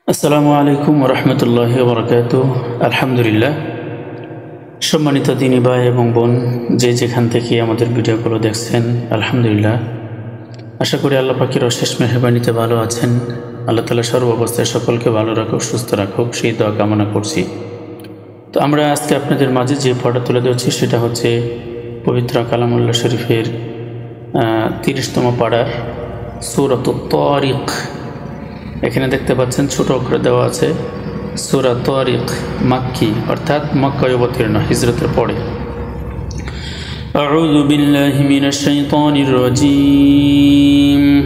আসসালামু আলাইকুম ওয়া রাহমাতুল্লাহি ওয়া বারাকাতুহু। আলহামদুলিল্লাহ। সম্মানিত দিনী ভাই এবং বোন, যে যেখান থেকে আমাদের ভিডিওগুলো দেখছেন, আলহামদুলিল্লাহ। আশা করি আল্লাহ পাকের অশেষ মেহেরবানিতে ভালো আছেন। আল্লাহ তাআলা সর্ব অবস্থায় সকলকে ভালো রাখুক, সুস্থ রাখুক, সেই দোয়া কামনা করছি। তো আমরা আজকে আপনাদের মাঝে যে পড়া তুলে ধরছি সেটা হচ্ছে পবিত্র কালামুল্লাহ শরীফের 30তম পাড়ার সূরাতুত তারিক। এখানে দেখতে পাচ্ছেন ছোট অক্ষরে দেওয়া আছে সূরা তারিক, মাক্কি, অর্থাৎ মক্কায় অবতীর্ণ, হিজরতের পরে। আউযু বিল্লাহি মিনাশ শাইতানির রাজীম।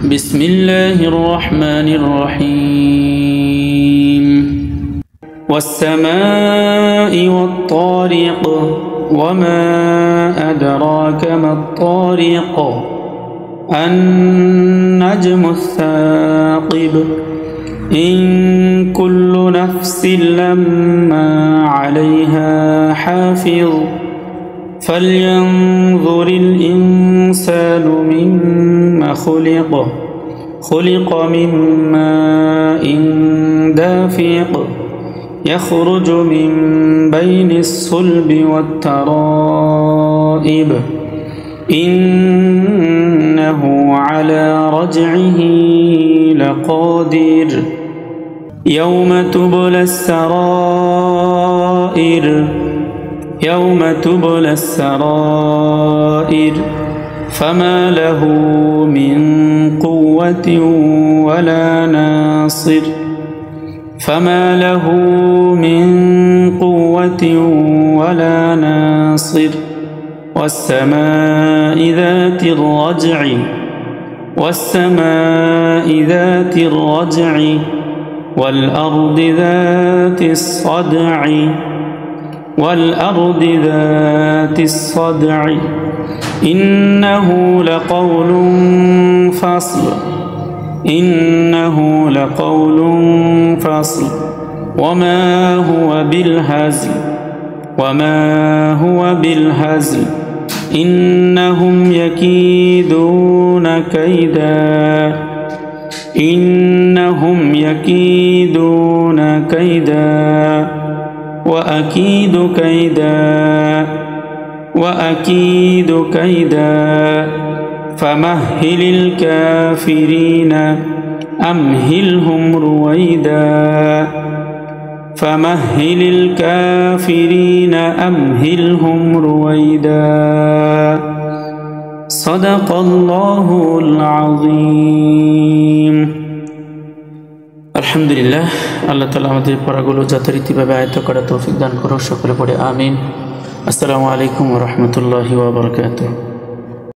বিসমিল্লাহির রহমানির রহিম। ওয়াস-সামাই ওয়াত-তারিক ওয়ামা আদরাকা মাত-তারিক النجم الثاقب إن كل نفس لما عليها حافظ فلينظر الإنسان مما خلق من ماء دافق يخرج من بين الصلب والترائب إنه على رجعه لقادر يوم تبلى السرائر فما له من قوة ولا ناصر والسماء ذات الرجع والأرض ذات الصدع إنه لقول فصل وما هو بالهزل إنهم يكيدون كيدا وأكيد كيدا فمهل الكافرين أمهلهم رويدا صدق الله العظيم। আলহামদুলিল্লাহ। আল্লাহ তাআলা আমাদের পড়াগুলো যথারীতিভাবে আয়ত্ত করার তৌফিক দান করুন। সকলে পড়ে আমিন। আসসালামু আলাইকুম ওয়া রাহমাতুল্লাহি ওয়া বারাকাতুহু।